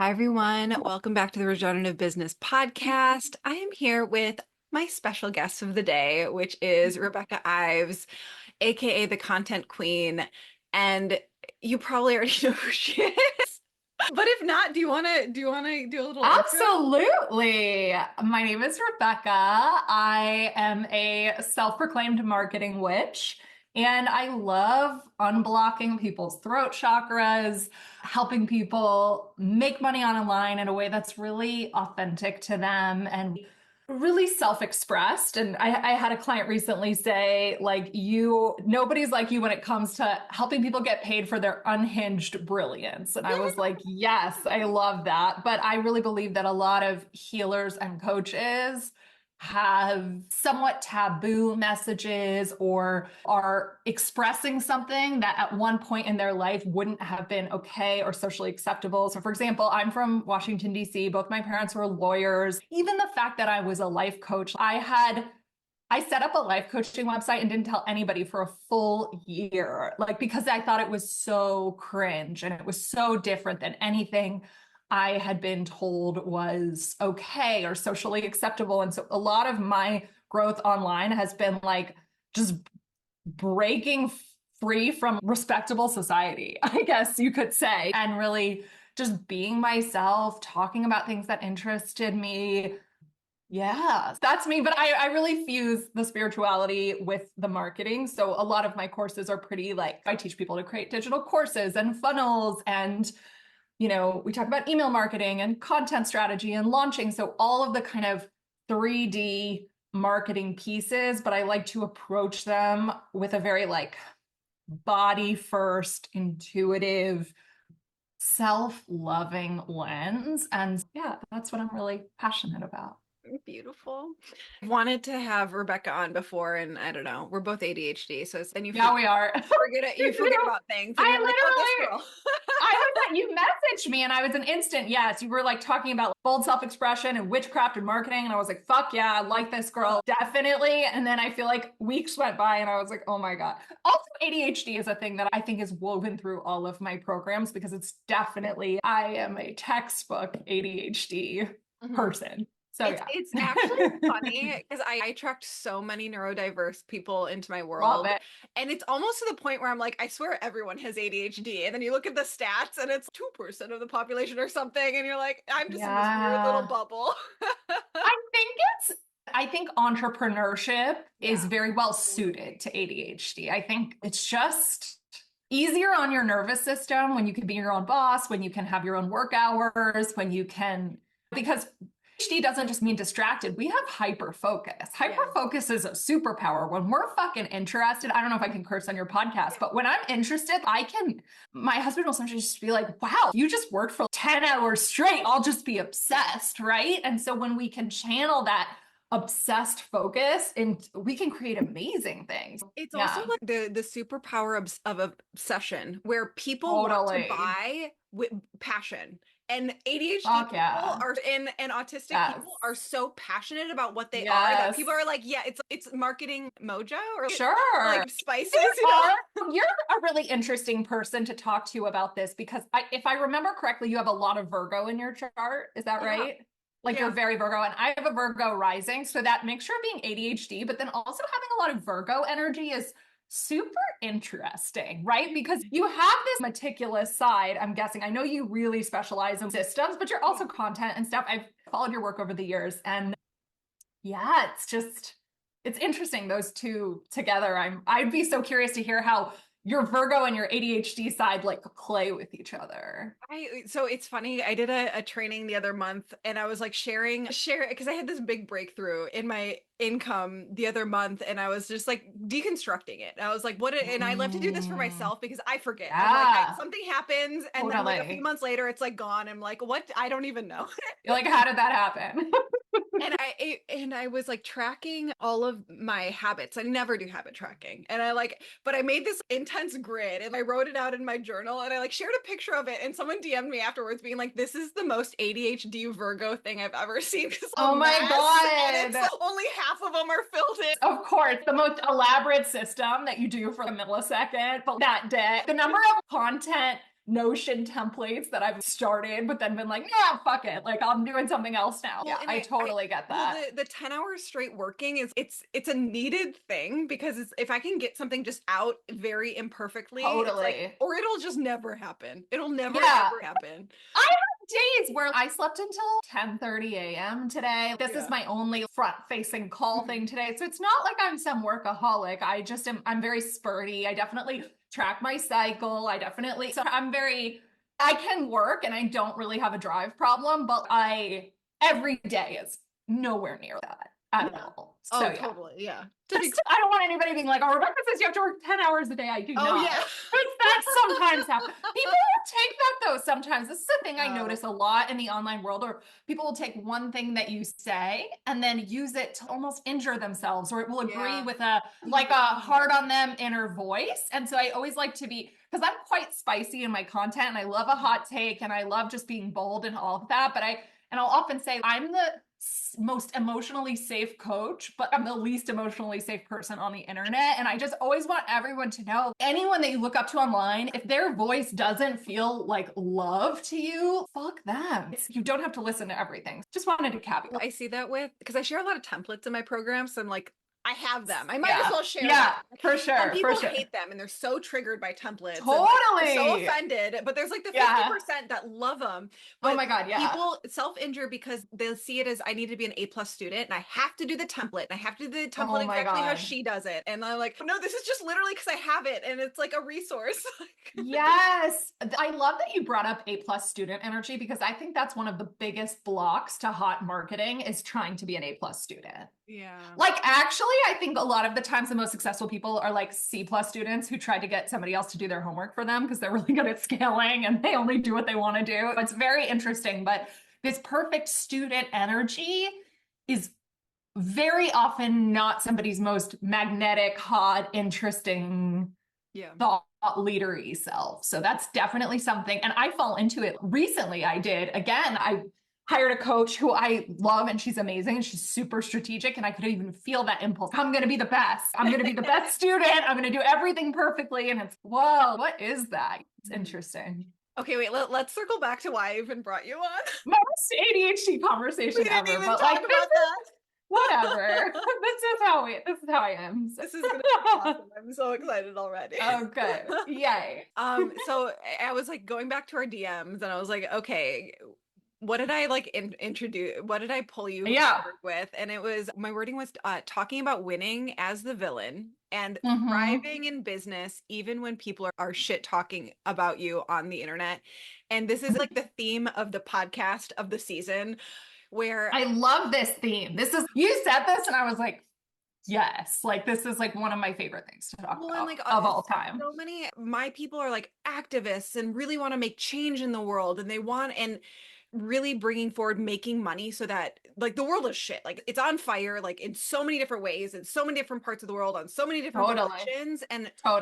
Hi, everyone. Welcome back to the Regenerative Business Podcast. I am here with my special guest of the day, which is Rebecca Ives, aka the Content Queen. And you probably already know who she is. But if not, do you want to do a little intro? Absolutely. My name is Rebecca. I am a self-proclaimed marketing witch, and I love unblocking people's throat chakras, helping people make money online in a way that's really authentic to them and really self-expressed. And I had a client recently say, like, nobody's like you when it comes to helping people get paid for their unhinged brilliance. And I was like, yes, I love that. But I really believe that a lot of healers and coaches have somewhat taboo messages or are expressing something that at one point in their life wouldn't have been okay or socially acceptable. So for example, I'm from Washington, D.C. Both my parents were lawyers. Even the fact that I was a life coach, I set up a life coaching website and didn't tell anybody for a full year, like because I thought it was so cringe and it was so different than anything I had been told was okay or socially acceptable. And so a lot of my growth online has been like just breaking free from respectable society, I guess you could say, and really just being myself, talking about things that interested me. Yeah, that's me. But I really fuse the spirituality with the marketing. So a lot of my courses are pretty like, I teach people to create digital courses and funnels and we talk about email marketing and content strategy and launching. So all of the kind of 3D marketing pieces, but I like to approach them with a very like body first, intuitive, self-loving lens. And yeah, that's what I'm really passionate about. Beautiful. Wanted to have Rebecca on before, and I don't know, we're both ADHD, so and Yeah, we are. you forget about things, and I you're like, oh, this literally, girl. I was like, you messaged me and I was an instant yes. You were like talking about bold self-expression and witchcraft and marketing. And I was like, fuck yeah, I like this girl. Definitely. And then I feel like weeks went by and I was like, oh my God. Also, ADHD is a thing that I think is woven through all of my programs because I am a textbook ADHD person. So It's actually funny because I attract so many neurodiverse people into my love world. it. And it's almost to the point where I'm like, I swear everyone has ADHD. And then you look at the stats and it's 2% of the population or something. And you're like, I'm just in this weird little Yeah. bubble. I think I think entrepreneurship is very well suited to ADHD. I think it's just easier on your nervous system when you can be your own boss, when you can have your own work hours, when you can, because ADHD doesn't just mean distracted. We have hyper focus. Hyper focus is a superpower. When we're fucking interested, I don't know if I can curse on your podcast, but when I'm interested, my husband will sometimes just be like, wow, you just worked for 10 hours straight. I'll just be obsessed, right? And so when we can channel that obsessed focus and we can create amazing things. It's also like the superpower of obsession where people want to buy with passion. And ADHD people are and autistic people are so passionate about what they are that people are like, yeah, it's marketing mojo or like spices. You're a really interesting person to talk to about this because if I remember correctly, you have a lot of Virgo in your chart. Is that right? Like you're very Virgo, and I have a Virgo rising. So that mixture of being ADHD, but then also having a lot of Virgo energy is super interesting, right? Because you have this meticulous side, I'm guessing. I know you really specialize in systems, but you're also content and stuff. I've followed your work over the years. And yeah, it's interesting, those two together. I'd be so curious to hear how your Virgo and your ADHD side like play with each other. So it's funny. I did a training the other month and I was like sharing because I had this big breakthrough in my income the other month and I was just like deconstructing it. I was like, and I love to do this for myself because I forget. I'm like, something happens and then like a few months later it's like gone. I'm like, what? I don't even know. You're like, how did that happen? and I was like tracking all of my habits. I never do habit tracking. And but I made this intense grid and I wrote it out in my journal and I like shared a picture of it and someone DM'd me afterwards being like, this is the most ADHD Virgo thing I've ever seen. Oh my God. And it's only half of them are filled in. Of course, the most elaborate system that you do for a millisecond, but that day, the number of content Notion templates that I've started, but then been like, yeah, fuck it. Like I'm doing something else now. Well, Yeah, and I totally get that. Well, the 10 hours straight working is it's a needed thing because if I can get something just out very imperfectly, it's like, Totally. or it'll just never happen. It'll never Yeah. ever happen. I have days where I slept until 10:30 a.m. today. This is my only front-facing call thing today. So it's not like I'm some workaholic. I'm very spurty. I definitely track my cycle. I can work and I don't really have a drive problem, but every day is nowhere near that at all. So, Oh, totally. Yeah. I don't want anybody being like, oh, Rebecca says you have to work 10 hours a day. I do not. Oh, yeah. That sometimes happens. People will take that though sometimes. This is a thing I notice a lot in the online world, or people will take one thing that you say and then use it to almost injure themselves, or it will agree with a hard on them inner voice. And so I always like to be, because I'm quite spicy in my content and I love a hot take and I love just being bold and all of that. And I'll often say I'm the most emotionally safe coach, but I'm the least emotionally safe person on the internet. And I just always want everyone to know, anyone that you look up to online, if their voice doesn't feel like love to you, fuck them. You don't have to listen to everything. Just wanted to caveat. I see that because I share a lot of templates in my program. So I'm like, I have them. I might as well share them. Yeah, for sure. And people hate them and they're so triggered by templates. Totally. So offended. But there's like the 50% that love them. But oh my God, yeah. People self-injure because they'll see it as I need to be an A+ student and I have to do the template and I have to do the template exactly how she does it. And I'm like, no, this is just literally because I have it and it's like a resource. Yes. I love that you brought up A+ student energy, because I think that's one of the biggest blocks to hot marketing is trying to be an A+ student. Yeah. Like, actually, I think a lot of the times the most successful people are like C+ students who tried to get somebody else to do their homework for them because they're really good at scaling and they only do what they want to do. It's very interesting, but this perfect student energy is very often not somebody's most magnetic, hot, interesting thought leadery self. So that's definitely something. And I fall into it recently. I hired a coach who I love and she's amazing and she's super strategic. And I could even feel that impulse. I'm going to be the best. I'm going to be the best student. I'm going to do everything perfectly. And it's, whoa, what is that? It's interesting. Okay, wait, let's circle back to why I even brought you on. Most ADHD conversation ever. Even talk about that. Whatever. This is how I am. This is gonna be awesome. I'm so excited already. Oh, good. Yay. So I was like going back to our DMs and I was like, okay, what did I like introduce? What did I pull you forward with? And my wording was talking about winning as the villain and thriving in business, even when people are shit talking about you on the internet. And this is like the theme of the podcast of the season, where I love this theme. You said this and I was like, yes, like this is like one of my favorite things to talk about like, of all time. So many, my people are like activists and really want to make change in the world and really bringing forward making money so that like the world is shit. Like it's on fire, like in so many different ways, in so many different parts of the world, on so many different directions, and are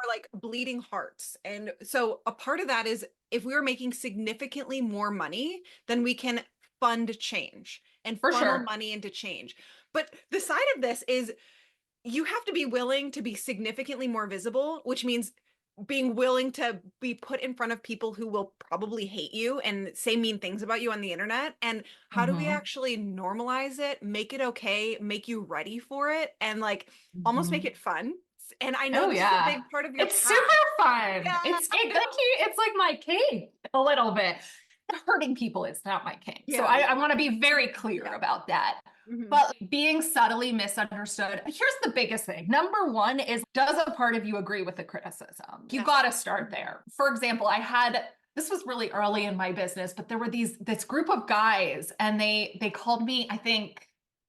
like bleeding hearts. And so a part of that is if we were making significantly more money, then we can fund change and funnel money into change. But the side of this is you have to be willing to be significantly more visible, which means being willing to be put in front of people who will probably hate you and say mean things about you on the internet. And how do we actually normalize it, make it okay, make you ready for it, and like almost make it fun? And I know this is a big part of your It's super fun. Yeah. It's like my cake a little bit. Hurting people is not my king. So I want to be very clear about that. But being subtly misunderstood, here's the biggest thing. Number one is, does a part of you agree with the criticism? You got to start there. For example, this was really early in my business, but there were this group of guys and they called me, I think,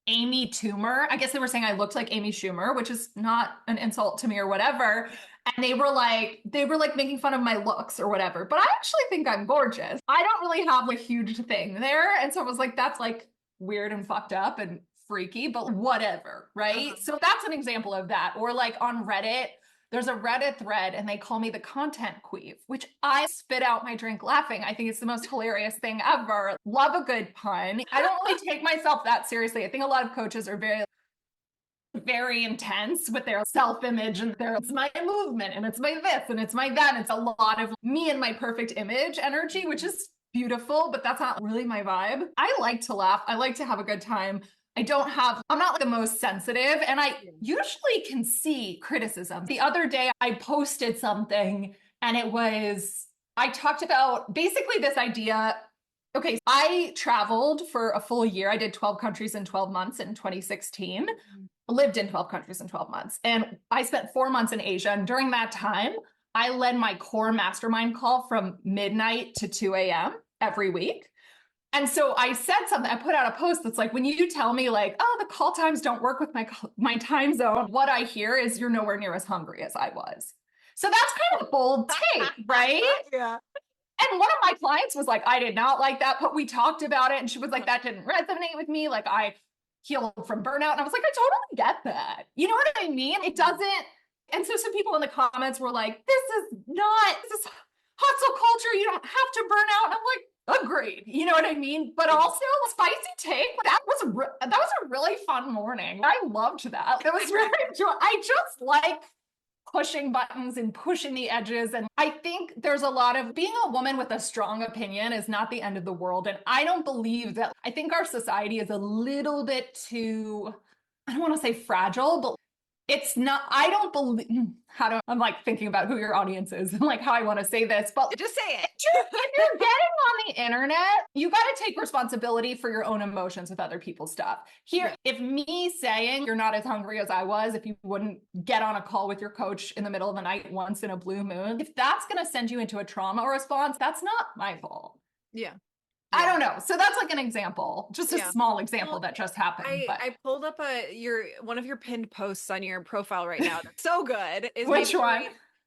Amy Toomer. I guess they were saying I looked like Amy Schumer, which is not an insult to me or whatever. And they were like making fun of my looks or whatever. But I actually think I'm gorgeous. I don't really have a huge thing there. And so it was like, that's like weird and fucked up and freaky, but whatever, right? So that's an example of that. Or like on Reddit, there's a Reddit thread and they call me the content queef, which I spit out my drink laughing. I think it's the most hilarious thing ever. Love a good pun. I don't really take myself that seriously. I think a lot of coaches are very very intense with their self-image and it's my movement and it's my this and it's my that. And it's a lot of me and my perfect image energy, which is beautiful, but that's not really my vibe. I like to laugh. I like to have a good time. I'm not like the most sensitive, and I usually can see criticism. The other day I posted something and I talked about basically this idea. Okay, I traveled for a full year. I did 12 countries in 12 months in 2016. Lived in 12 countries in 12 months. And I spent 4 months in Asia. And during that time, I led my core mastermind call from midnight to 2 a.m. every week. And so I said something, I put out a post that's like, when you tell me like, oh, the call times don't work with my time zone, what I hear is you're nowhere near as hungry as I was. So that's kind of a bold take, right? Yeah. And one of my clients was like, I did not like that, but we talked about it. And she was like, that didn't resonate with me. Like I healed from burnout. And I was like, I totally get that. You know what I mean? It doesn't. And so some people in the comments were like, this is hustle culture. You don't have to burn out. And I'm like, agreed. You know what I mean? But also spicy take. That was a really fun morning. I loved that. It was really I just like pushing buttons and pushing the edges. And I think there's a lot of being a woman with a strong opinion is not the end of the world. And I don't believe that. I think our society is a little bit too, I don't want to say fragile, but it's not, I don't believe, I'm like thinking about who your audience is and like how I want to say this, but just say it. If you're getting on the internet, you got to take responsibility for your own emotions with other people's stuff. Here, if me saying you're not as hungry as I was, if you wouldn't get on a call with your coach in the middle of the night once in a blue moon, if that's going to send you into a trauma response, that's not my fault. Yeah. I don't know. So that's like an example, just a small example that just happened. I pulled up one of your pinned posts on your profile right now. That's so good. Which one?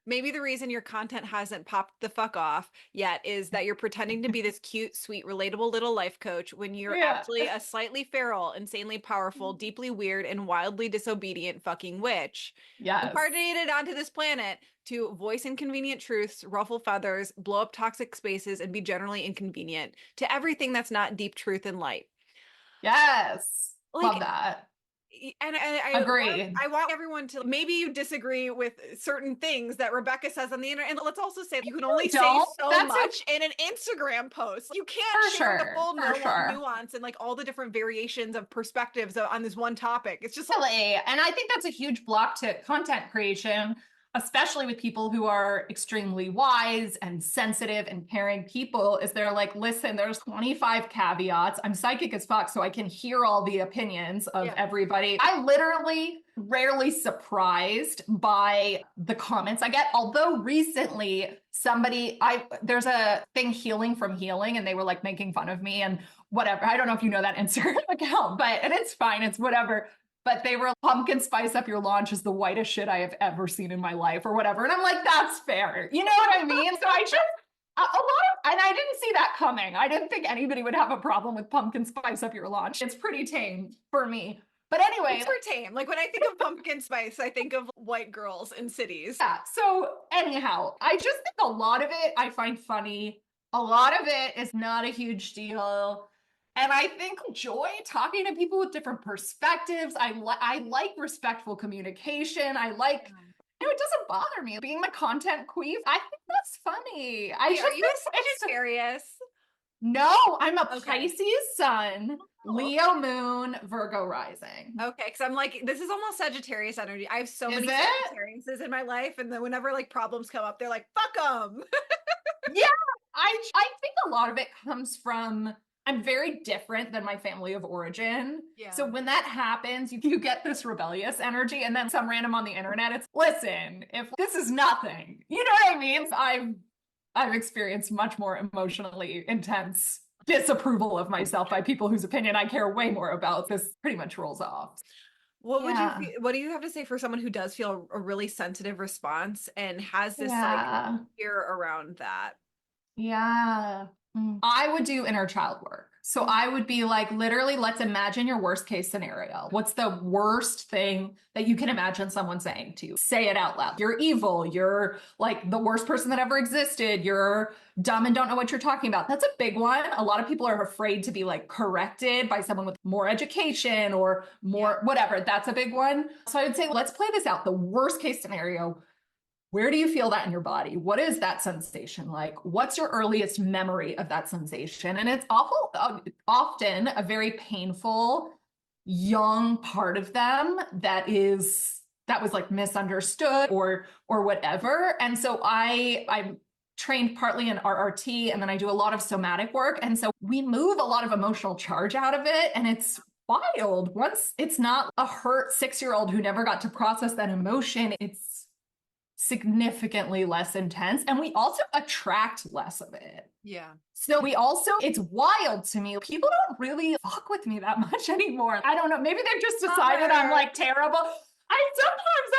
Maybe the reason your content hasn't popped the fuck off yet is that you're pretending to be this cute, sweet, relatable little life coach when you're actually a slightly feral, insanely powerful, deeply weird, and wildly disobedient fucking witch. Incarnated onto this planet to voice inconvenient truths, ruffle feathers, blow up toxic spaces, and be generally inconvenient to everything that's not deep truth and light. Yes. Love that. And I agree. I want everyone to, maybe you disagree with certain things that Rebecca says on the internet. And let's also say you can only say so much in an Instagram post. You can't share the full nuance and like all the different variations of perspectives on this one topic. It's just really, and I think that's a huge block to content creation, especially with people who are extremely wise and sensitive and caring people, is they're like, listen, there's 25 caveats. I'm psychic as fuck, so I can hear all the opinions of everybody. I literally rarely surprised by the comments I get. Although recently there's a thing, Healing from Healing, and they were like making fun of me and whatever. I don't know if you know that Instagram account, and it's fine. It's whatever. But they were, pumpkin spice up your launch is the whitest shit I have ever seen in my life or whatever. And I'm like, that's fair. You know what I mean? So I just, and I didn't see that coming. I didn't think anybody would have a problem with pumpkin spice up your launch. It's pretty tame for me. But anyway. It's tame. Like when I think of pumpkin spice, I think of white girls in cities. Yeah. So anyhow, I just think a lot of it I find funny. A lot of it is not a huge deal. And I think enjoy talking to people with different perspectives. I like respectful communication. I like, it doesn't bother me being my content queen. I think that's funny. Are you a Sagittarius? No, I'm a Pisces sun, Leo moon, Virgo rising. Okay, because I'm like, this is almost Sagittarius energy. I have so many Sagittariuses in my life, and then whenever like problems come up, they're like, fuck them. Yeah, I think a lot of it comes from, I'm very different than my family of origin. Yeah. So when that happens, you get this rebellious energy, and then some random on the internet, it's, listen, if this is nothing, you know what I mean? I've experienced much more emotionally intense disapproval of myself by people whose opinion I care way more about. This pretty much rolls off. What do you have to say for someone who does feel a really sensitive response and has this like fear around that? Yeah. I would do inner child work. So I would be like, literally, let's imagine your worst case scenario. What's the worst thing that you can imagine someone saying to you? Say it out loud. You're evil. You're like the worst person that ever existed. You're dumb and don't know what you're talking about. That's a big one. A lot of people are afraid to be like corrected by someone with more education or more whatever. That's a big one. So I would say, let's play this out. The worst case scenario. Where do you feel that in your body? What is that sensation like? What's your earliest memory of that sensation? And it's often a very painful, young part of them that was like misunderstood or whatever. And so I'm trained partly in RRT, and then I do a lot of somatic work. And so we move a lot of emotional charge out of it. And it's wild. Once it's not a hurt 6-year-old who never got to process that emotion, it's significantly less intense, and we also attract less of it. Yeah. So it's wild to me. People don't really fuck with me that much anymore. I don't know. Maybe they've just decided I'm like terrible. Sometimes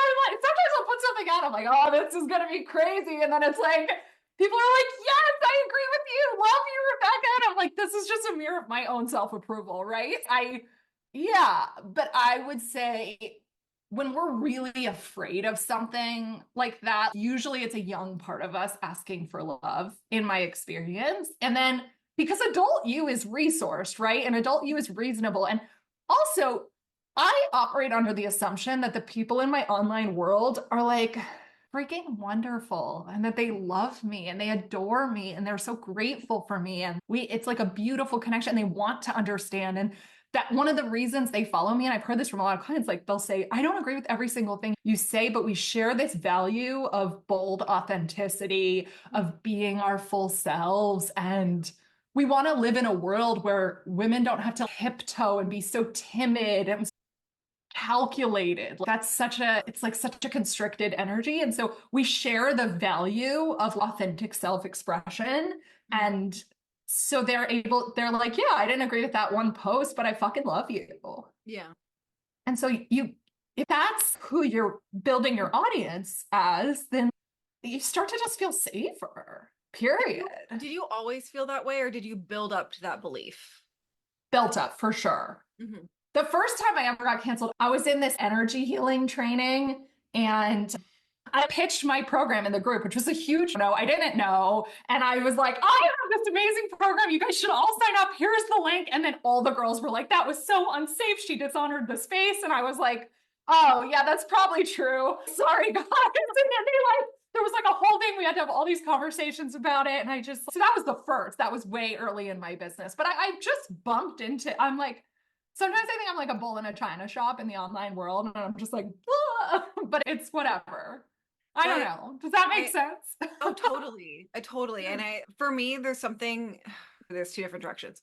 I'll put something out. I'm like, oh, this is gonna be crazy, and then it's like people are like, yes, I agree with you. Love you, Rebecca. And I'm like, this is just a mirror of my own self-approval, right? But I would say, when we're really afraid of something like that, usually it's a young part of us asking for love, in my experience. And then because adult you is resourced, right? And adult you is reasonable. And also, I operate under the assumption that the people in my online world are like freaking wonderful, and that they love me and they adore me and they're so grateful for me. And it's like a beautiful connection. They want to understand. And that one of the reasons they follow me, and I've heard this from a lot of clients, like they'll say, I don't agree with every single thing you say, but we share this value of bold authenticity, of being our full selves. And we want to live in a world where women don't have to tiptoe and be so timid and calculated. It's like such a constricted energy. And so we share the value of authentic self-expression. And so they're like, yeah, I didn't agree with that one post, but I fucking love you. Yeah. And so if that's who you're building your audience as, then you start to just feel safer, period. Did you always feel that way, or did you build up to that belief? Built up, for sure. Mm-hmm. The first time I ever got canceled, I was in this energy healing training, and I pitched my program in the group, which was a huge no. I didn't know. And I was like, I have this amazing program. You guys should all sign up. Here's the link. And then all the girls were like, that was so unsafe. She dishonored the space. And I was like, oh, yeah, that's probably true. Sorry, guys. And then there was like a whole thing. We had to have all these conversations about it. And so that was the first. That was way early in my business. But I just bumped into, I'm like, sometimes I think I'm like a bull in a china shop in the online world. And I'm just like, but it's whatever. I don't know. Does that make sense? Oh, totally. Totally. And for me, there's two different directions.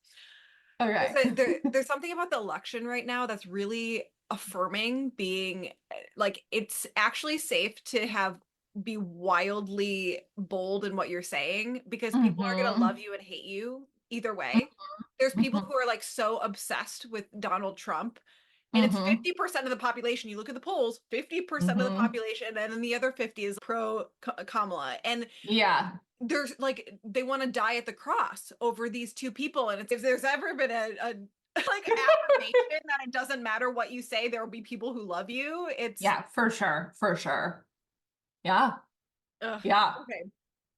Okay. There's something about the election right now that's really affirming, being like, it's actually safe to be wildly bold in what you're saying, because people are going to love you and hate you either way. There's people who are like so obsessed with Donald Trump, and it's 50% of the population. You look at the polls, 50% of the population, and then the other 50 is pro Kamala. And yeah, there's like, they want to die at the cross over these two people. And if there's ever been a like affirmation that it doesn't matter what you say, there will be people who love you. Yeah, for sure. Yeah. Yeah. Okay.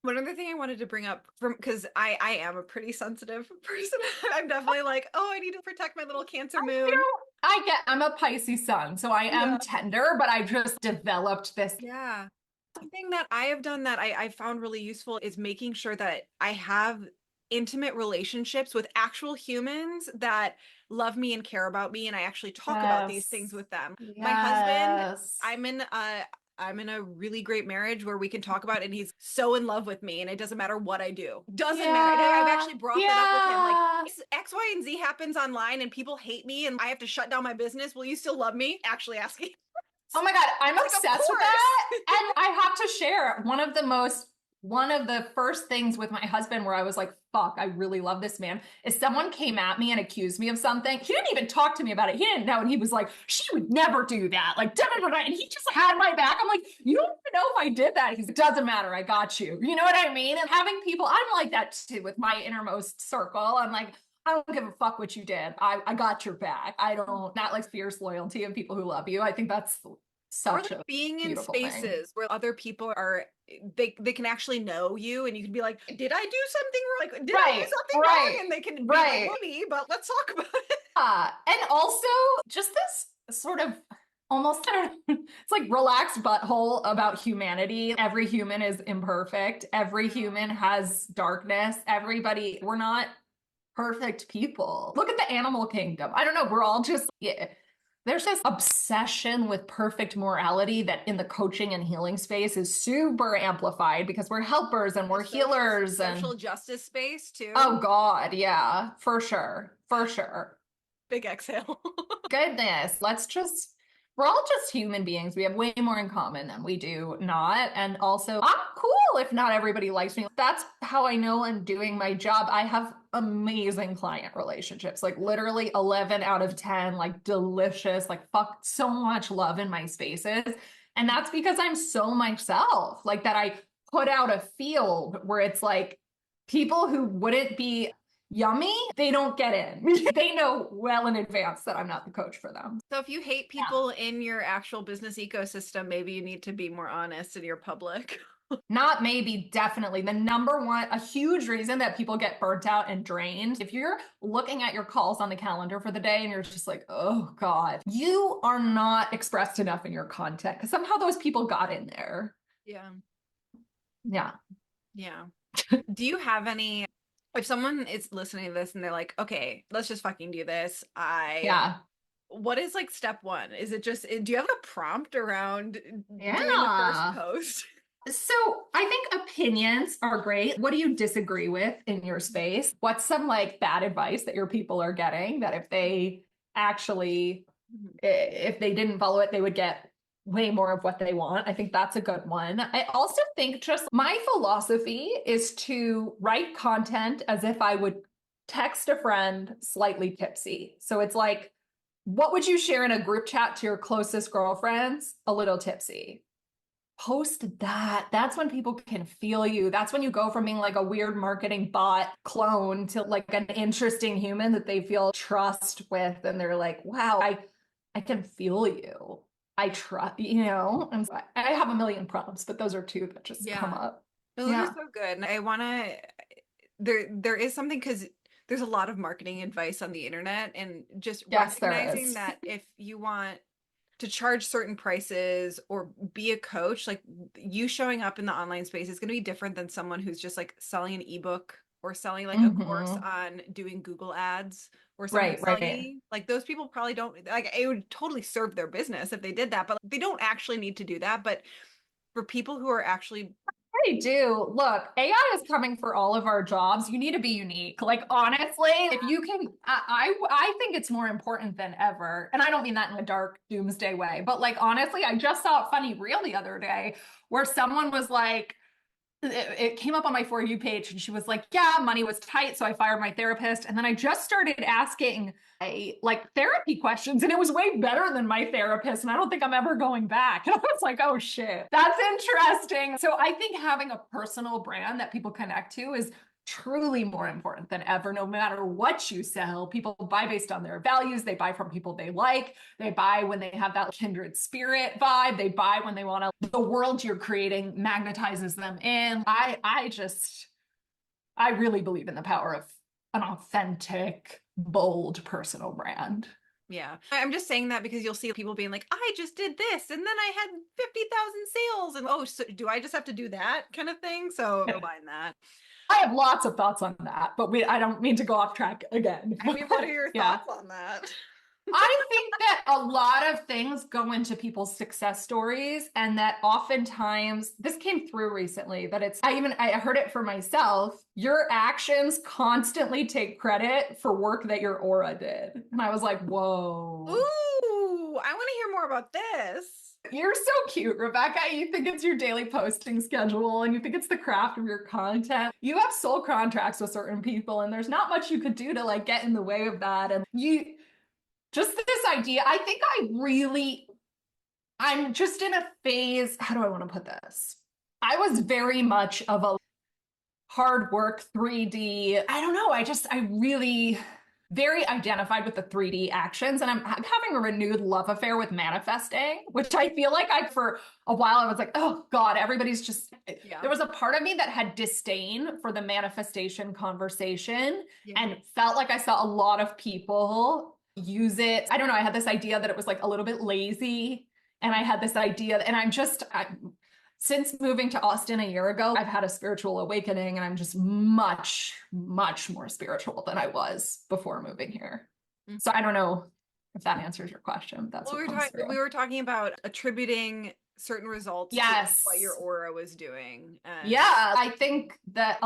One other thing I wanted to bring up, because I am a pretty sensitive person. I'm definitely like, oh, I need to protect my little Cancer moon. I'm a Pisces sun, so I am tender, but I just developed this. Yeah. Something that I have done that I found really useful is making sure that I have intimate relationships with actual humans that love me and care about me, and I actually talk about these things with them. Yes. My husband, I'm in a really great marriage where we can talk about it, and he's so in love with me, and it doesn't matter what I do. Doesn't matter. I've actually brought that up with him. Like, X, Y, and Z happens online and people hate me and I have to shut down my business. Will you still love me? Actually asking. Oh my God, I'm obsessed with that. And I have to share one of the first things with my husband where I was like, fuck, I really love this man, is someone came at me and accused me of something. He didn't even talk to me about it. He didn't know. And he was like, she would never do that. Like, da-da-da-da. And he just had my back. I'm like, you don't even know if I did that. He's like, doesn't matter. I got you. You know what I mean? And having people, I'm like that too with my innermost circle. I'm like, I don't give a fuck what you did. I got your back. I don't, not like fierce loyalty of people who love you. I think that's Or such like a being in beautiful thing. spaces where other people are, they can actually know you, and you can be like, did I do something wrong? Like, did I do Right, something wrong? right, And they can be like, right. well, me, but let's talk about it. And also just this sort of almost it's like relaxed butthole about humanity. Every human is imperfect. Every human has darkness. Everybody, we're not perfect people. Look at the animal kingdom. I don't know. We're all just, yeah. There's this obsession with perfect morality that in the coaching and healing space is super amplified because we're helpers and we're healers Social and justice space too. oh God, yeah, for sure. For sure. Big exhale. Goodness, we're all just human beings. We have way more in common than we do not. And also, I'm cool if not everybody likes me. That's how I know I'm doing my job. I have amazing client relationships, like literally 11 out of 10, like delicious, like fuck, so much love in my spaces. And that's because I'm so myself, like that I put out a field where it's like people who wouldn't be yummy, they don't get in. They know well in advance that I'm not the coach for them. So if you hate people in your actual business ecosystem, maybe you need to be more honest in your public. Not maybe, definitely. The number one, a huge reason that people get burnt out and drained. If you're looking at your calls on the calendar for the day and you're just like, oh God, you are not expressed enough in your content because somehow those people got in there. Yeah. Yeah. Yeah. Do you have any, if someone is listening to this and they're like, okay, let's just fucking do this. Yeah. What is like step one? Is it just, do you have a prompt around doing the first Yeah. post? So I think opinions are great. What do you disagree with in your space? What's some like bad advice that your people are getting that if they actually, if they didn't follow it, they would get way more of what they want? I think that's a good one. I also think just my philosophy is to write content as if I would text a friend slightly tipsy. So it's like, what would you share in a group chat to your closest girlfriends? A little tipsy. Post that. That's when people can feel you. That's when you go from being like a weird marketing bot clone to like an interesting human that they feel trust with. And they're like, wow, I can feel you. I trust, you know? And so I have a million prompts, but those are two that just come up. Those are so good. And I want to, there is something, because there's a lot of marketing advice on the internet, and just recognizing that if you want to charge certain prices or be a coach, like you showing up in the online space is going to be different than someone who's just like selling an ebook or selling like a course on doing Google ads or something. Like those people probably don't, like, it would totally serve their business if they did that, but they don't actually need to do that. But for people who are actually, they do. Look, AI is coming for all of our jobs. You need to be unique. Like, honestly, if you can, I think it's more important than ever. And I don't mean that in a dark doomsday way, but like, honestly, I just saw a funny reel the other day where someone was like, it came up on my For You page and she was like, yeah, money was tight, so I fired my therapist. And then I just started asking like therapy questions and it was way better than my therapist. And I don't think I'm ever going back. And I was like, oh shit, that's interesting. So I think having a personal brand that people connect to is truly more important than ever. No matter what you sell, people buy based on their values. They buy from people they like. They buy when they have that kindred spirit vibe. They buy when they want to, the world you're creating magnetizes them in. I really believe in the power of an authentic, bold personal brand. yeah, I'm just saying that because you'll see people being like, I just did this and then I had 50,000 sales, and oh, so do I just have to do that kind of thing? So go behind that. I have lots of thoughts on that, but I don't mean to go off track again. I mean, what are your thoughts on that? I think that a lot of things go into people's success stories, and that oftentimes this came through recently, that I heard it for myself. Your actions constantly take credit for work that your aura did. And I was like, whoa. Ooh, I want to hear more about this. You're so cute, Rebecca. You think it's your daily posting schedule and you think it's the craft of your content. You have soul contracts with certain people, and there's not much you could do to like get in the way of that. And just this idea, I think I'm just in a phase, how do I want to put this? I was very much of a hard work, 3D. I don't know. I really very identified with the 3D actions. And I'm having a renewed love affair with manifesting, which I feel like for a while, I was like, oh God, everybody's just, there was a part of me that had disdain for the manifestation conversation and felt like I saw a lot of people use it. I don't know. I had this idea that it was like a little bit lazy. And I had this idea, and since moving to Austin a year ago, I've had a spiritual awakening, and I'm just much, much more spiritual than I was before moving here. Mm-hmm. So I don't know if that answers your question. That's what we were talking about attributing certain results to what your aura was doing. Yeah, I think that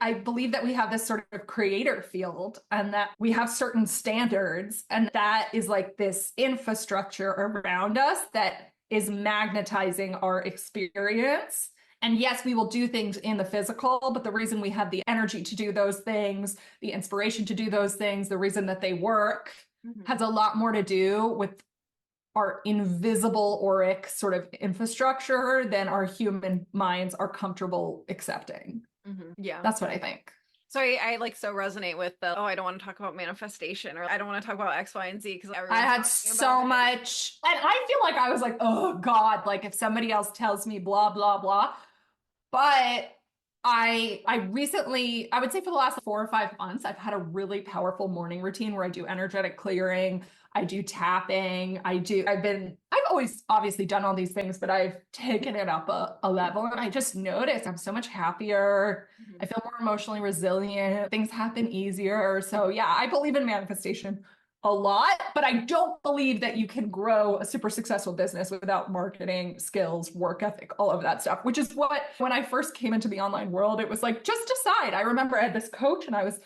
I believe that we have this sort of creator field and that we have certain standards, and that is like this infrastructure around us that is magnetizing our experience. And yes, we will do things in the physical, but the reason we have the energy to do those things, the inspiration to do those things, the reason that they work has a lot more to do with our invisible auric sort of infrastructure than our human minds are comfortable accepting. Yeah. That's what I think. So I like so resonate with I don't want to talk about manifestation, or I don't want to talk about X, Y, and Z because I had so much, and I feel like I was like, oh God, like if somebody else tells me blah, blah, blah. But I recently, I would say for the last 4 or 5 months, I've had a really powerful morning routine where I do energetic clearing. I do tapping. I've always obviously done all these things, but I've taken it up a level, and I just noticed I'm so much happier. I feel more emotionally resilient. Things happen easier. So yeah, I believe in manifestation a lot, but I don't believe that you can grow a super successful business without marketing skills, work ethic, all of that stuff, which is what, when I first came into the online world, it was like, just decide. I remember I had this coach, and I was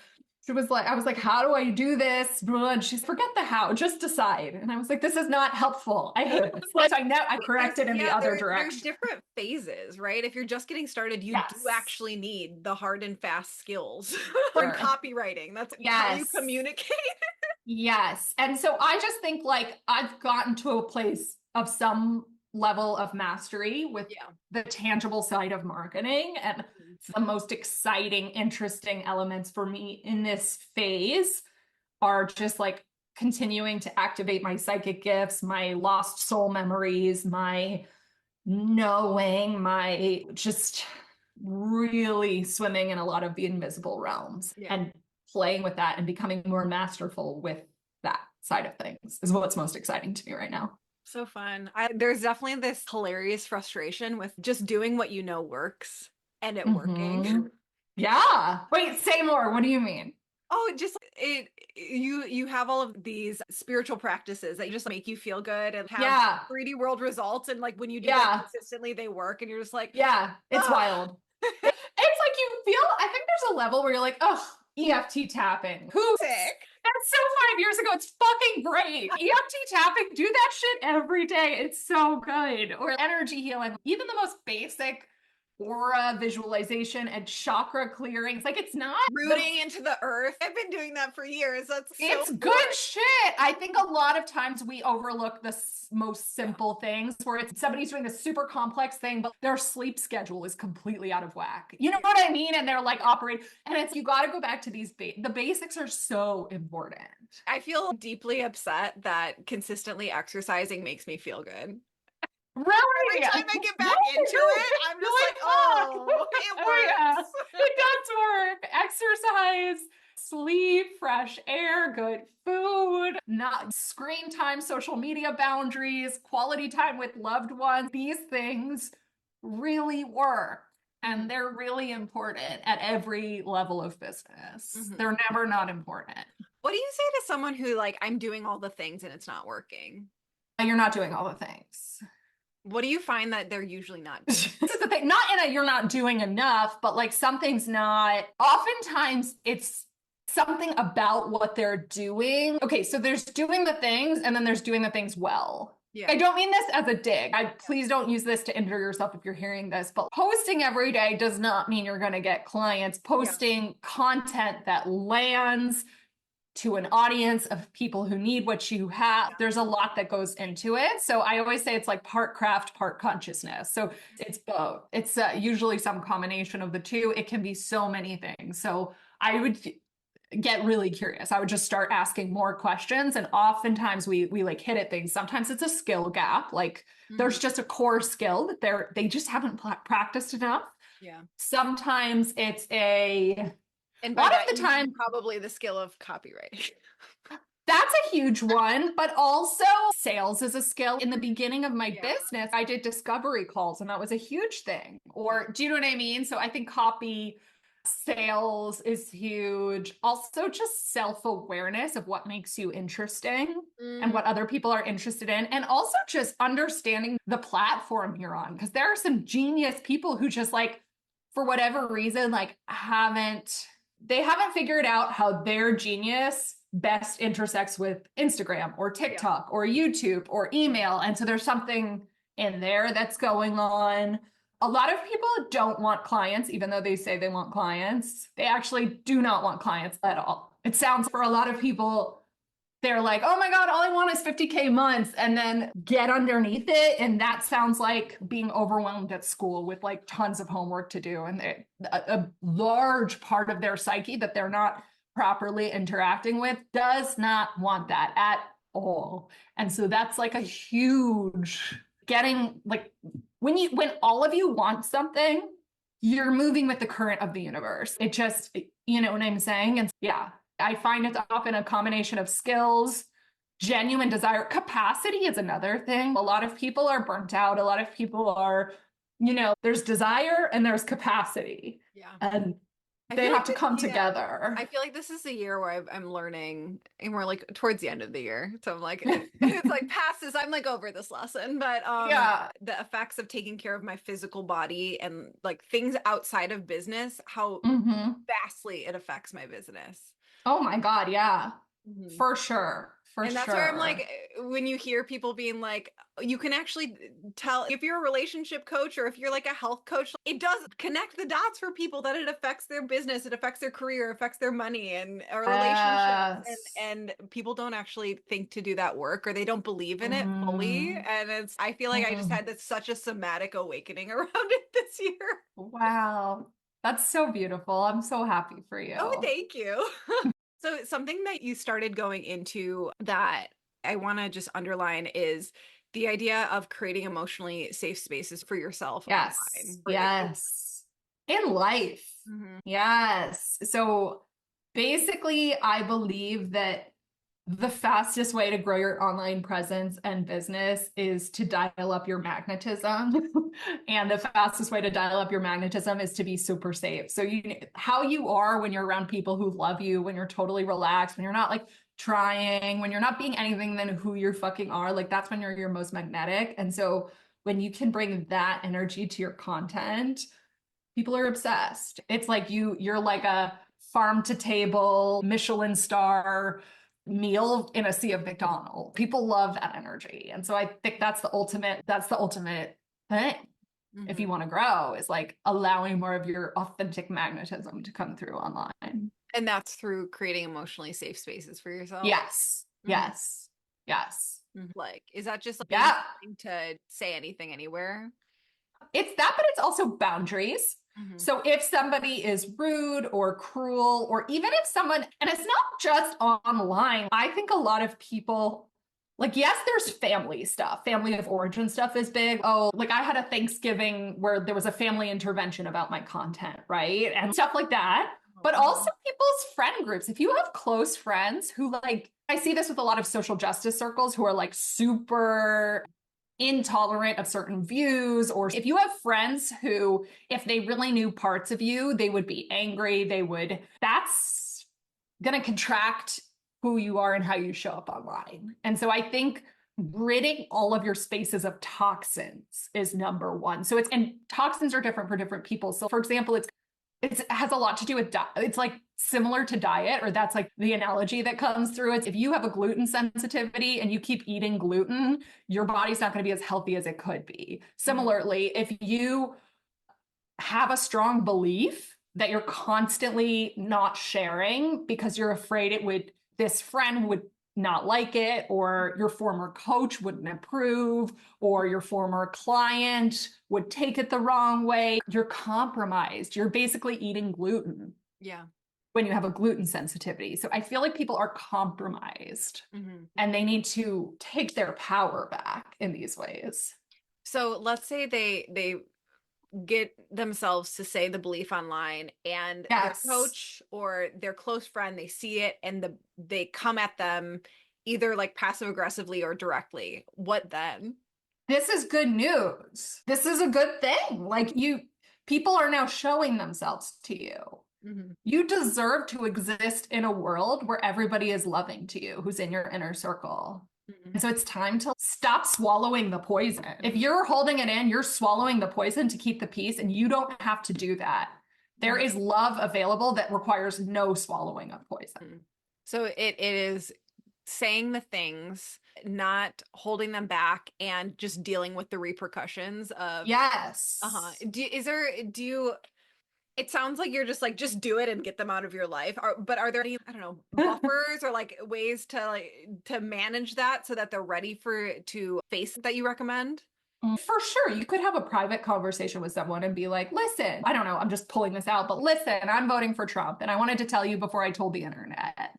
like, how do I do this? And she's, forget the how, just decide. And I was like, this is not helpful. I hate it. So I corrected in the other direction. There's different phases, right? If you're just getting started, you do actually need the hard and fast skills for copywriting. That's how you communicate. Yes. And so I just think like I've gotten to a place of some level of mastery with the tangible side of marketing, and the most exciting, interesting elements for me in this phase are just like continuing to activate my psychic gifts, my lost soul memories, my knowing, my just really swimming in a lot of the invisible realms and playing with that and becoming more masterful with that side of things is what's most exciting to me right now. So fun. There's definitely this hilarious frustration with just doing what you know works and it working. Yeah. Wait, say more. What do you mean? Oh, just you have all of these spiritual practices that just make you feel good and have 3D world results, and like when you do that consistently, they work, and you're just like, it's wild. It's like you feel. I think there's a level where you're like, oh, EFT tapping. Who's sick? That's so 5 years ago. It's fucking great. EFT tapping, do that shit every day. It's so good. Or energy healing, even the most basic aura visualization and chakra clearing. It's like, it's not rooting into the earth. I've been doing that for years. It's good shit. I think a lot of times we overlook the most simple things where it's somebody's doing this super complex thing, but their sleep schedule is completely out of whack. You know what I mean? And they're like operating, and it's, you got to go back to these, the basics are so important. I feel deeply upset that consistently exercising makes me feel good. Really? Every time I get back into it, I'm just like, oh, it works. It does work. Exercise, sleep, fresh air, good food, not screen time, social media boundaries, quality time with loved ones. These things really work, and they're really important at every level of business. They're never not important. What do you say to someone who like, I'm doing all the things and it's not working? You're not doing all the things. What do you find that they're usually not doing? This is the thing, not in a you're not doing enough, but like something's not, oftentimes it's something about what they're doing. Okay, so there's doing the things and then there's doing the things well. Yeah. I don't mean this as a dig. Please don't use this to injure yourself if you're hearing this, but posting every day does not mean you're going to get clients. Posting content that lands, to an audience of people who need what you have. There's a lot that goes into it. So I always say it's like part craft, part consciousness. So it's both. It's usually some combination of the two. It can be so many things. So I would get really curious. I would just start asking more questions. And oftentimes we like hit at things. Sometimes it's a skill gap. Like there's just a core skill that they just haven't practiced enough. Yeah. Sometimes it's and a lot of the time, probably the skill of copywriting. That's a huge one, but also sales is a skill. In the beginning of my business, I did discovery calls, and that was a huge thing. Or do you know what I mean? So I think copy, sales is huge. Also just self-awareness of what makes you interesting and what other people are interested in. And also just understanding the platform you're on, because there are some genius people who just like, for whatever reason, like they haven't figured out how their genius best intersects with Instagram or TikTok or YouTube or email. And so there's something in there that's going on. A lot of people don't want clients, even though they say they want clients. They actually do not want clients at all. It sounds, for a lot of people, they're like, oh my God, all I want is 50K months, and then get underneath it. And that sounds like being overwhelmed at school with like tons of homework to do. And a large part of their psyche that they're not properly interacting with does not want that at all. And so that's like a huge getting, like, when all of you want something, you're moving with the current of the universe. It just, you know what I'm saying? And yeah, I find it's often a combination of skills, genuine desire. Capacity is another thing. A lot of people are burnt out. A lot of people are, there's desire and there's capacity. Yeah. And they have to come together. I feel like this is the year where I'm learning, and we're like towards the end of the year. So I'm like, it's like past this, I'm like over this lesson, but the effects of taking care of my physical body and like things outside of business, how vastly it affects my business. Oh my God. Yeah, for sure. And that's where I'm like, when you hear people being like, you can actually tell if you're a relationship coach or if you're like a health coach, it does connect the dots for people that it affects their business, it affects their career, affects their money and relationships. And people don't actually think to do that work, or they don't believe in it fully. And I feel like I just had such a somatic awakening around it this year. Wow. That's so beautiful. I'm so happy for you. Oh, thank you. So something that you started going into that I want to just underline is the idea of creating emotionally safe spaces for yourself online. Yes. In life. Yes. So basically, I believe that the fastest way to grow your online presence and business is to dial up your magnetism. And the fastest way to dial up your magnetism is to be super safe. So how you are when you're around people who love you, when you're totally relaxed, when you're not like trying, when you're not being anything than who you fucking are, like that's when you're your most magnetic. And so when you can bring that energy to your content, people are obsessed. It's like you're like a farm to table Michelin star meal in a sea of McDonald's. People love that energy. And so I think that's the ultimate thing. If you want to grow, is like allowing more of your authentic magnetism to come through online. And that's through creating emotionally safe spaces for yourself. Yes. Yes. Like, is that just like to say anything anywhere? It's that, but it's also boundaries. So if somebody is rude or cruel, or even if someone, and it's not just online, I think a lot of people, like, yes, there's family stuff. Family of origin stuff is big. Oh, like I had a Thanksgiving where there was a family intervention about my content, right? And stuff like that. But also people's friend groups. If you have close friends who like, I see this with a lot of social justice circles who are like super intolerant of certain views, or if you have friends who, if they really knew parts of you, they would be angry, that's going to contract who you are and how you show up online. And so I think ridding all of your spaces of toxins is number one. So and toxins are different for different people. So for example, it has a lot to do with it's like similar to diet, or that's like the analogy that comes through. It's if you have a gluten sensitivity and you keep eating gluten, your body's not going to be as healthy as it could be. Similarly, if you have a strong belief that you're constantly not sharing because you're afraid it would this friend would not like it, or your former coach wouldn't approve, or your former client would take it the wrong way. You're compromised. You're basically eating gluten. Yeah. When you have a gluten sensitivity. So I feel like people are compromised and they need to take their power back in these ways. So let's say they get themselves to say the belief online, and their coach or their close friend, they see it and they come at them either like passive aggressively or directly. What then? This is good news. This is a good thing. Like people are now showing themselves to you. You deserve to exist in a world where everybody is loving to you, who's in your inner circle. And so it's time to stop swallowing the poison. If you're holding it in, you're swallowing the poison to keep the peace, and you don't have to do that. There is love available that requires no swallowing of poison. So it is saying the things, not holding them back, and just dealing with the repercussions of it sounds like you're just do it and get them out of your life. But are there any, I don't know, buffers or like ways to manage that so that they're ready to face that you recommend? For sure. You could have a private conversation with someone and be like, listen, I don't know, I'm just pulling this out, but listen, I'm voting for Trump. And I wanted to tell you before I told the internet,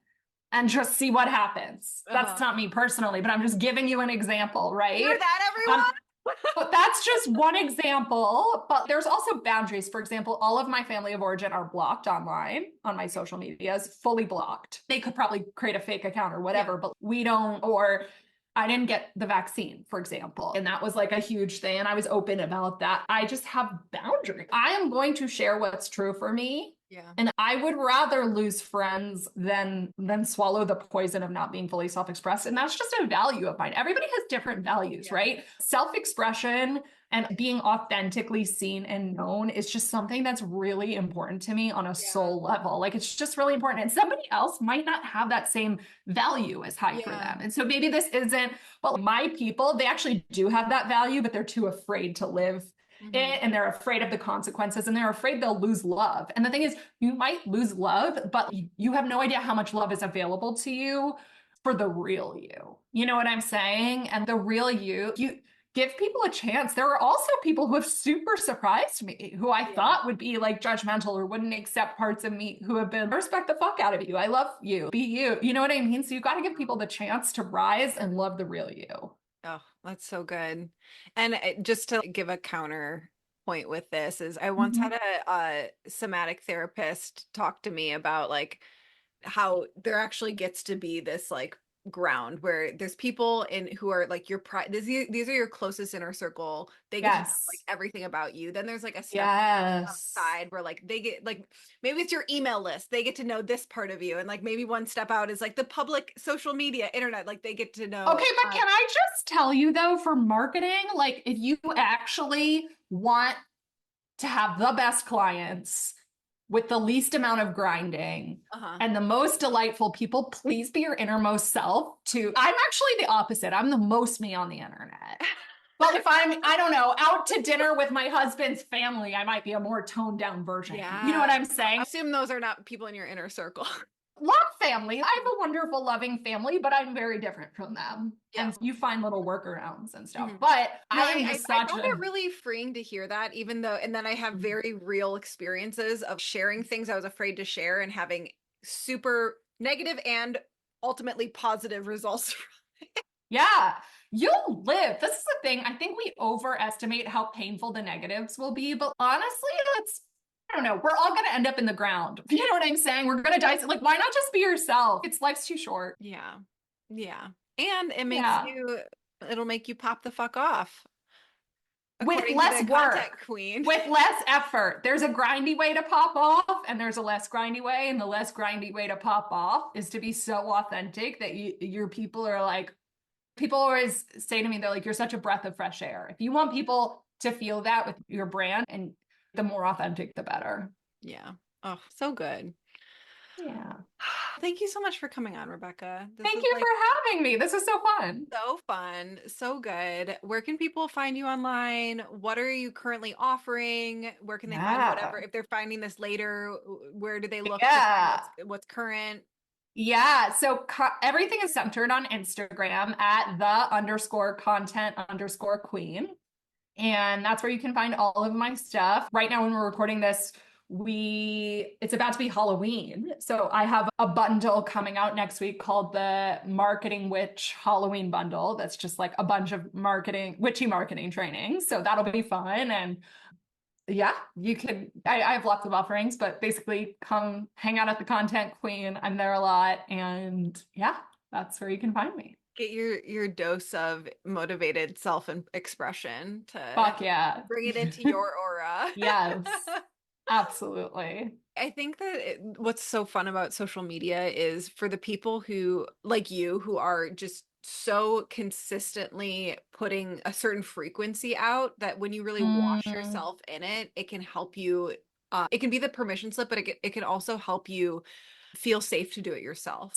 and just see what happens. That's not me personally, but I'm just giving you an example, right? Hear that, everyone? But that's just one example. But there's also boundaries. For example, all of my family of origin are blocked online on my social medias, fully blocked. They could probably create a fake account or whatever, but we don't. Or I didn't get the vaccine, for example. And that was like a huge thing. And I was open about that. I just have boundaries. I am going to share what's true for me. Yeah. And I would rather lose friends than swallow the poison of not being fully self-expressed. And that's just a value of mine. Everybody has different values, right? Self-expression and being authentically seen and known is just something that's really important to me on a soul level. Like, it's just really important. And somebody else might not have that same value as high for them. And so maybe this isn't, well, my people, they actually do have that value, but they're too afraid to live it, and they're afraid of the consequences, and they're afraid they'll lose love. And the thing is, you might lose love, but you have no idea how much love is available to you for the real you. You know what I'm saying? And the real you give people a chance. There are also people who have super surprised me, who I thought would be like judgmental or wouldn't accept parts of me, who have been, respect the fuck out of you. I love you. Be you. You know what I mean? So you got to give people the chance to rise and love the real you. Oh, that's so good. And just to give a counterpoint with this is I once had a somatic therapist talk to me about like how there actually gets to be this like ground where there's people who are like your these are your closest inner circle. They get to know, like everything about you. Then there's like a step outside where like they get like, maybe it's your email list. They get to know this part of you. And like maybe one step out is like the public social media, internet, like they get to know. Okay, but can I just tell you though, for marketing, like if you actually want to have the best clients with the least amount of grinding and the most delightful people, please be your innermost self too. I'm actually the opposite. I'm the most me on the internet. But if I don't know, out to dinner with my husband's family, I might be a more toned down version. Yeah. You know what I'm saying? I assume those are not people in your inner circle. Love family. I have a wonderful, loving family, but I'm very different from them. Yeah. And you find little workarounds and stuff. But I found it really freeing to hear that, even though, and then I have very real experiences of sharing things I was afraid to share and having super negative and ultimately positive results. Yeah, you'll live. This is the thing. I think we overestimate how painful the negatives will be, but honestly, I don't know. We're all going to end up in the ground. You know what I'm saying? We're going to die. Like, why not just be yourself? Life's too short. Yeah. Yeah. And it makes it'll make you pop the fuck off. With less work. Queen. With less effort. There's a grindy way to pop off, and there's a less grindy way. And the less grindy way to pop off is to be so authentic that your people are like, people always say to me, they're like, you're such a breath of fresh air. If you want people to feel that with your brand, and the more authentic, the better. Yeah. Oh, so good. Yeah. Thank you so much for coming on, Rebecca. Thank you for having me. This was so fun. So fun. So good. Where can people find you online? What are you currently offering? Where can they find whatever? If they're finding this later, where do they look? Yeah. What's current? Yeah. So everything is centered on Instagram at the_content_queen. And that's where you can find all of my stuff. Right now, when we're recording this, it's about to be Halloween. So I have a bundle coming out next week called the Marketing Witch Halloween Bundle. That's just like a bunch of witchy marketing training. So that'll be fun. And yeah, I have lots of offerings, but basically come hang out at the Content Queen. I'm there a lot. And yeah, that's where you can find me. Get your dose of motivated self-expression to Fuck yeah. bring it into your aura. Yes, absolutely. I think that what's so fun about social media is for the people who, like you, who are just so consistently putting a certain frequency out that when you really wash yourself in it, it can help you. It can be the permission slip, but it can also help you feel safe to do it yourself.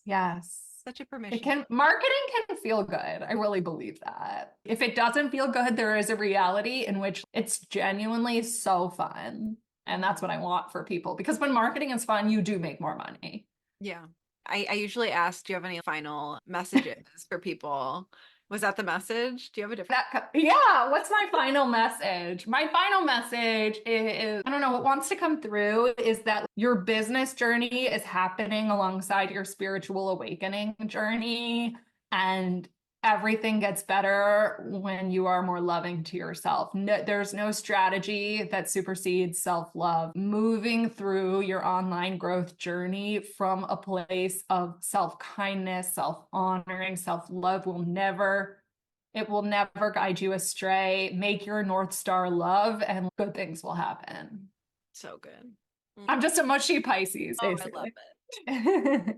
Yes. Such a permission. Marketing can feel good. I really believe that. If it doesn't feel good, there is a reality in which it's genuinely so fun. And that's what I want for people. Because when marketing is fun, you do make more money. Yeah. I usually ask, do you have any final messages for people? Was that the message? Do you have a different? Yeah. What's my final message? My final message is, I don't know, what wants to come through is that your business journey is happening alongside your spiritual awakening journey. And everything gets better when you are more loving to yourself. There's no strategy that supersedes self-love. Moving through your online growth journey from a place of self-kindness, self-honoring, self-love will never guide you astray. Make your North Star love and good things will happen. So good. I'm just a mushy Pisces, basically. I love it.